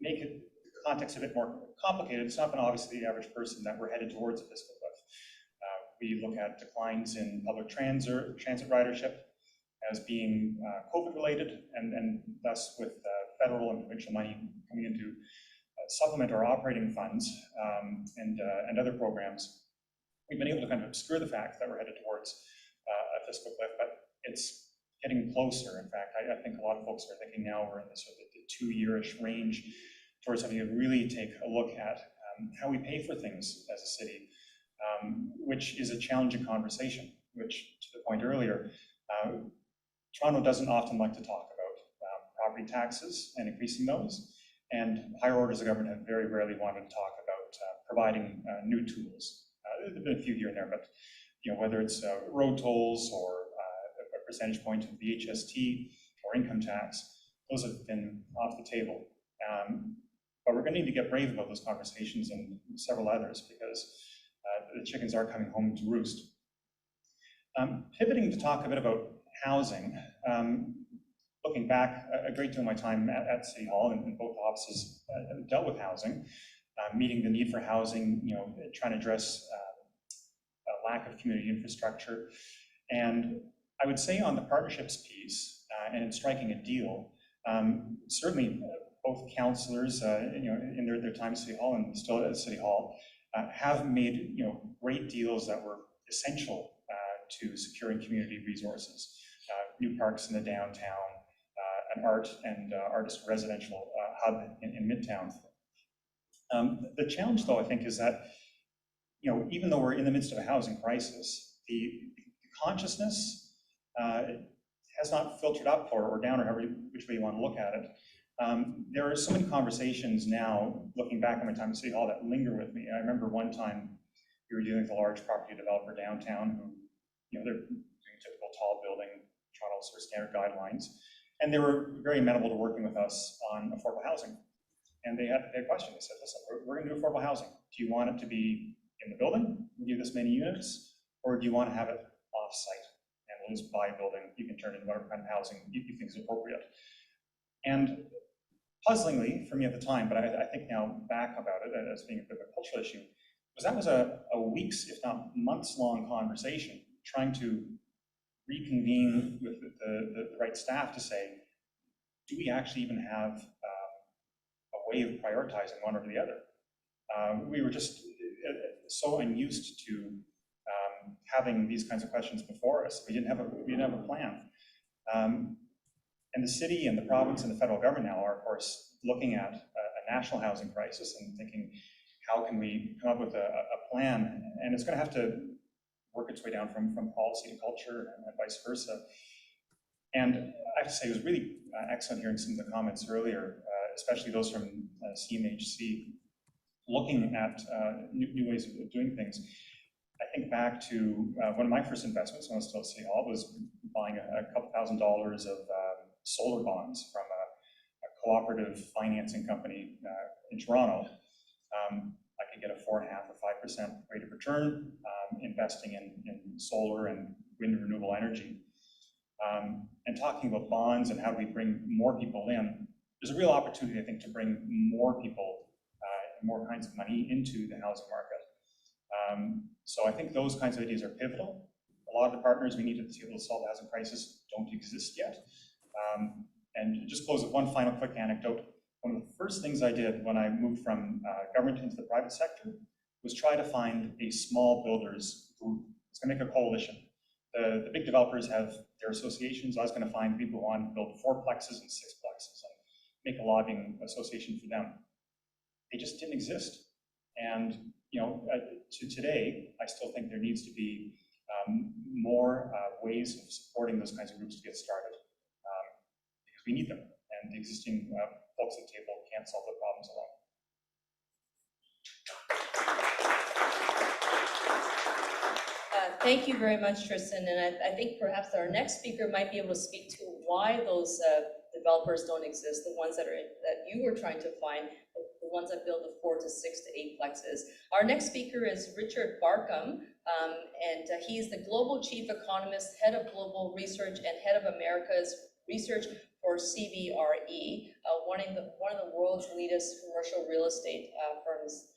make the context a bit more complicated. It's not been obvious to the average person that we're headed towards a fiscal cliff. We look at declines in public transit ridership as being COVID-related, and thus with federal and provincial money coming in to supplement our operating funds and other programs. We've been able to kind of obscure the fact that we're headed towards a fiscal cliff, but it's getting closer. In fact, I think a lot of folks are thinking now we're in the sort of the 2-year-ish range towards having to really take a look at how we pay for things as a city, which is a challenging conversation, which, to the point earlier, Toronto doesn't often like to talk about property taxes and increasing those, and higher orders of government have very rarely wanted to talk about providing new tools. There have been a few here and there, but whether it's road tolls or a percentage point of the HST or income tax, those have been off the table. But we're going to need to get brave about those conversations and several others because the chickens are coming home to roost. Pivoting to talk a bit about housing, looking back, a great deal of my time at City Hall and both offices dealt with housing, meeting the need for housing, trying to address a lack of community infrastructure. And I would say on the partnerships piece and in striking a deal, certainly both councillors, in their time at City Hall and still at City Hall, have made great deals that were essential to securing community resources. New parks in the downtown, an art and artist residential hub in Midtown. The challenge, though, I think, is that even though we're in the midst of a housing crisis, the consciousness has not filtered up or down, or however which way you want to look at it. There are so many conversations now, looking back on my time at City Hall, that linger with me. I remember one time we were dealing with a large property developer downtown who, they're doing typical tall building, Toronto sort of standard guidelines, and they were very amenable to working with us on affordable housing. And they had a question. They said, listen, we're going to do affordable housing. Do you want it to be in the building, give this many units, or do you want to have it off-site? And will just buy a building, you can turn it into whatever kind of housing you think is appropriate. And puzzlingly for me at the time, but I think now back about it as being a bit of a cultural issue, was that was a weeks, if not months-long conversation trying to reconvene with the right staff to say, do we actually even have a way of prioritizing one over the other? We were just so unused to having these kinds of questions before us. We didn't have a plan. And the city and the province and the federal government now are, of course, looking at a national housing crisis and thinking, how can we come up with a plan? And it's going to have to work its way down from policy to culture and vice versa. And I have to say, it was really excellent hearing some of the comments earlier, especially those from CMHC, looking at new ways of doing things. I think back to one of my first investments when I was still at City Hall was buying a couple $1,000s of solar bonds from a cooperative financing company in Toronto. I could get a 4.5 or 5% rate of return investing in solar and wind and renewable energy. And talking about bonds and how do we bring more people in, there's a real opportunity, I think, to bring more people, more kinds of money into the housing market. So I think those kinds of ideas are pivotal. A lot of the partners we needed to be able to solve the housing crisis don't exist yet. And just close with one final quick anecdote. One of the first things I did when I moved from government into the private sector was try to find a small builders group. It's going to make a coalition. The big developers have their associations. I was going to find people who want to build 4 plexes and 6 plexes and make a lobbying association for them. They just didn't exist. And to today, I still think there needs to be more ways of supporting those kinds of groups to get started, because we need them, and the existing folks at the table can't solve the problems alone. Thank you very much, Tristan. And I think perhaps our next speaker might be able to speak to why those developers don't exist, the ones that you were trying to find, the ones that build the 4 to 6 to 8 plexes. Our next speaker is Richard Barkham, and he's the Global Chief Economist, Head of Global Research, and Head of America's Research for CBRE, one of the world's leading commercial real estate firms.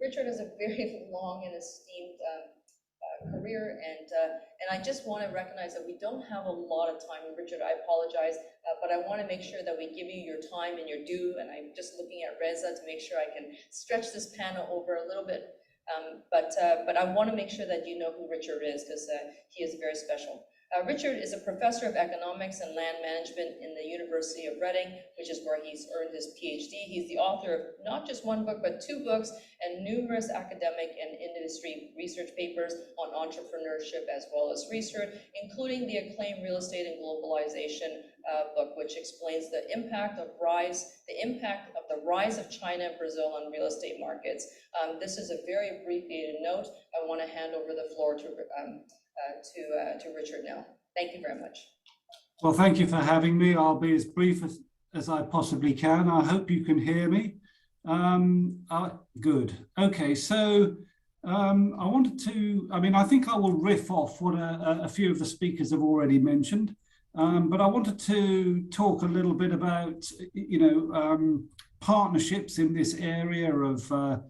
Richard has a very long and esteemed career, and I just want to recognize that we don't have a lot of time. Richard, I apologize, but I want to make sure that we give you your time and your due, and I'm just looking at Reza to make sure I can stretch this panel over a little bit, but I want to make sure that you know who Richard is, because he is very special. Richard is a professor of economics and land management in the University of Reading, which is where he's earned his PhD. He's the author of not just 1 book, but 2 books and numerous academic and industry research papers on entrepreneurship as well as research, including the acclaimed Real Estate and Globalization book, which explains the impact of the rise of China and Brazil on real estate markets. This is a very abbreviated note. I want to hand over the floor to Richard now. Thank you very much. Well, thank you for having me. I'll be as brief as I possibly can. I hope you can hear me. Good. Okay, so I think I will riff off what a few of the speakers have already mentioned, but I wanted to talk a little bit about, partnerships in this area of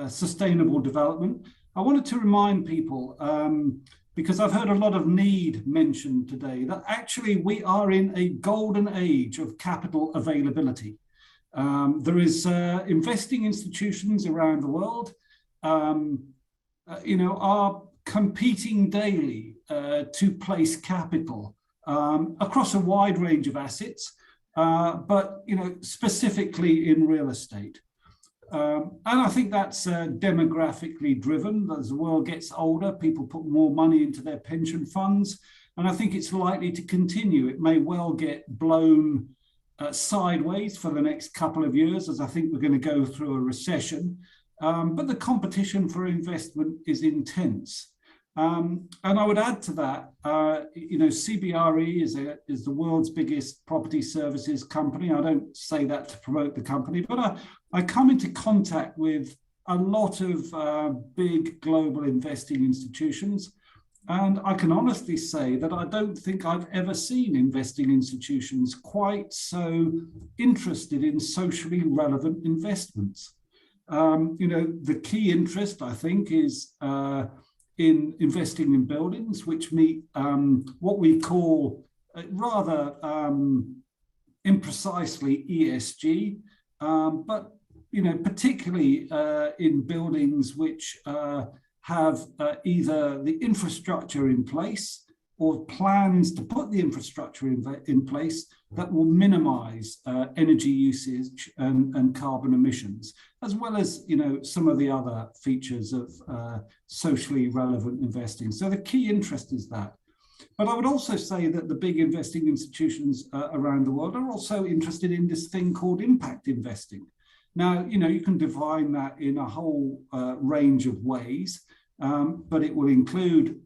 sustainable development. I wanted to remind people, because I've heard a lot of need mentioned today, that actually we are in a golden age of capital availability. There is investing institutions around the world, are competing daily to place capital across a wide range of assets, but specifically in real estate. And I think that's demographically driven. As the world gets older, people put more money into their pension funds, and I think it's likely to continue. It may well get blown sideways for the next couple of years, as I think we're going to go through a recession. But the competition for investment is intense. And I would add to that, CBRE is the world's biggest property services company. I don't say that to promote the company, but I come into contact with a lot of big global investing institutions. And I can honestly say that I don't think I've ever seen investing institutions quite so interested in socially relevant investments. The key interest, I think, is in investing in buildings which meet what we call rather imprecisely ESG, but particularly in buildings which have either the infrastructure in place or plans to put the infrastructure in place that will minimize energy usage and carbon emissions, as well as some of the other features of socially relevant investing. So the key interest is that. But I would also say that the big investing institutions around the world are also interested in this thing called impact investing. Now, you can define that in a whole range of ways, but it will include,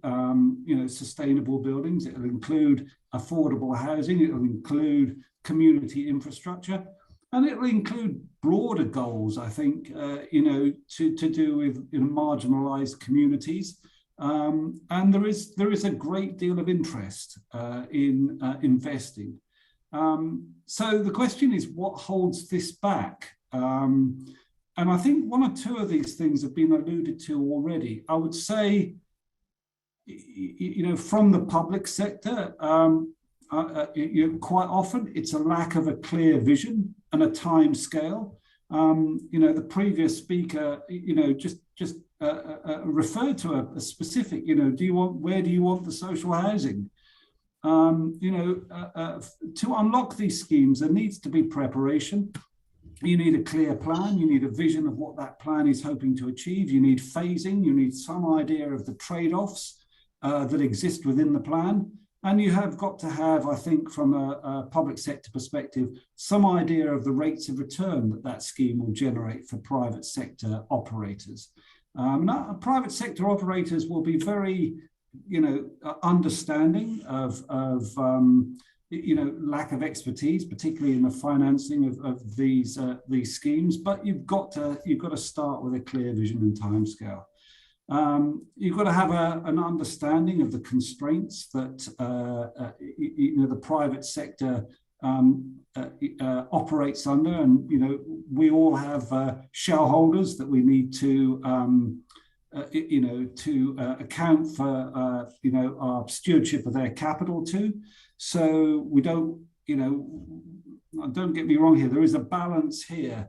sustainable buildings. It will include affordable housing. It will include community infrastructure, and it will include broader goals, I think, to do with marginalized communities. And there is a great deal of interest in investing. So the question is, what holds this back? And I think one or two of these things have been alluded to already. I would say, from the public sector, quite often it's a lack of a clear vision and a time scale. The previous speaker, just referred to a specific, where do you want the social housing? To unlock these schemes, there needs to be preparation. You need a clear plan. You need a vision of what that plan is hoping to achieve. You need phasing. You need some idea of the trade-offs that exist within the plan. And you have got to have, I think, from a public sector perspective, some idea of the rates of return that scheme will generate for private sector operators. Now, private sector operators will be very, understanding of lack of expertise, particularly in the financing of these schemes. But you've got to start with a clear vision and timescale. You've got to have an understanding of the constraints that the private sector operates under, and we all have shareholders that we need to account for our stewardship of their capital to. So we don't get me wrong here. There is a balance here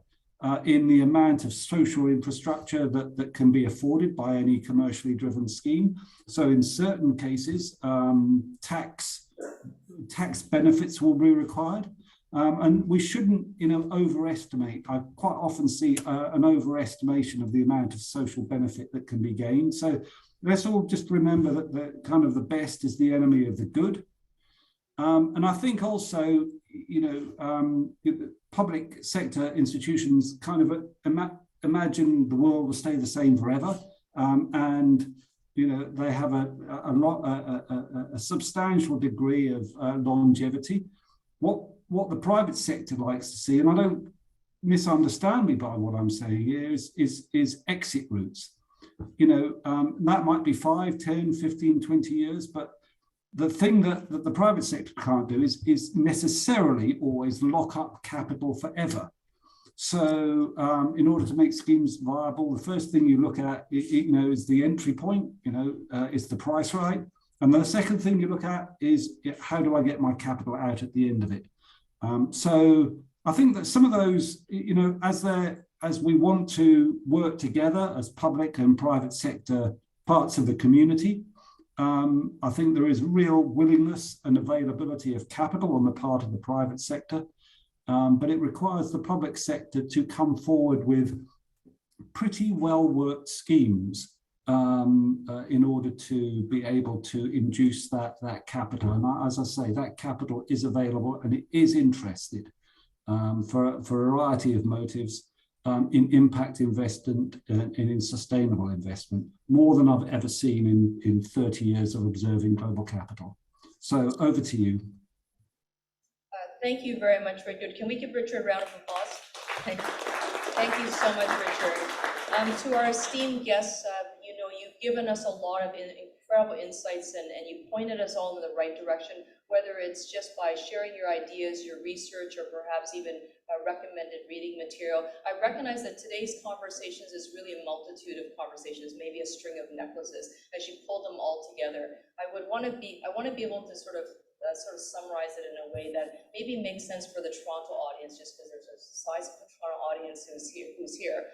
in the amount of social infrastructure that can be afforded by any commercially driven scheme. So in certain cases, tax benefits will be required. And we shouldn't, overestimate. I quite often see an overestimation of the amount of social benefit that can be gained. So let's all just remember that the best is the enemy of the good. And I think also, public sector institutions imagine the world will stay the same forever, and they have a substantial degree of longevity. What the private sector likes to see, and I don't misunderstand me by what I'm saying here, is exit routes. That might be 5, 10, 15, 20 years, but the thing that the private sector can't do is necessarily always lock up capital forever. So in order to make schemes viable, the first thing you look at is the entry point, is the price right? And the second thing you look at is, how do I get my capital out at the end of it? So I think that some of those, as we want to work together as public and private sector parts of the community, I think there is real willingness and availability of capital on the part of the private sector, but it requires the public sector to come forward with pretty well-worked schemes in order to be able to induce that capital. And as I say, that capital is available and it is interested for a variety of motives in impact investment and in sustainable investment, more than I've ever seen in 30 years of observing global capital. So over to you. Thank you very much, Richard. Can we give Richard a round of applause? Thank you so much, Richard. To our esteemed guests, you've given us a lot of incredible incredible insights, and you pointed us all in the right direction, whether it's just by sharing your ideas, your research, or perhaps even recommended reading material. I recognize that today's conversations is really a multitude of conversations, maybe a string of necklaces, as you pull them all together. I want to be able to sort of summarize it in a way that maybe makes sense for the Toronto audience, just because there's a sizable Toronto audience who's here.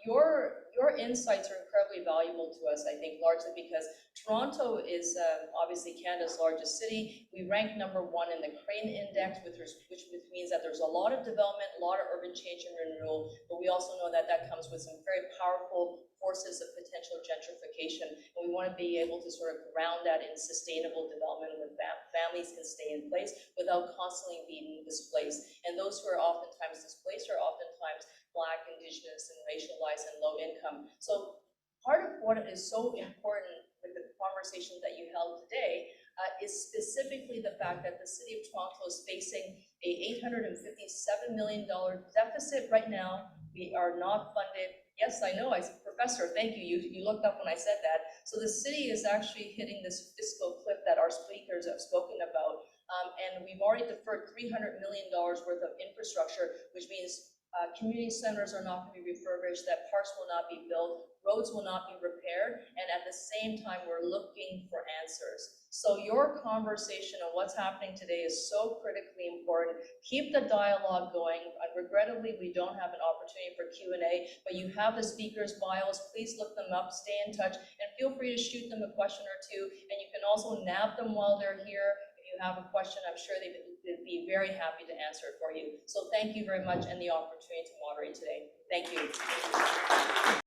Your insights are incredibly valuable to us, I think, largely because Toronto is obviously Canada's largest city. We rank #1 in the Crane Index, which means that there's a lot of development, a lot of urban change and renewal, but we also know that that comes with some very powerful forces of potential gentrification, and we want to be able to sort of ground that in sustainable development where families can stay in place without constantly being displaced. And those who are oftentimes displaced are oftentimes Black, Indigenous, and racialized and low income. So part of what is so important with the conversation that you held today is specifically the fact that the city of Toronto is facing a $857 million deficit right now. We are not funded. Yes, I know, Professor, thank you. You looked up when I said that. So the city is actually hitting this fiscal cliff that our speakers have spoken about. And we've already deferred $300 million worth of infrastructure, which means community centers are not going to be refurbished, that parks will not be built, roads will not be repaired, and at the same time, we're looking for answers. So your conversation on what's happening today is so critically important. Keep the dialogue going. Regrettably, we don't have an opportunity for Q&A, but you have the speakers' bios. Please look them up, stay in touch, and feel free to shoot them a question or two, and you can also nab them while they're here. You have a question, I'm sure they'd be very happy to answer it for you. So thank you very much, and the opportunity to moderate today. Thank you.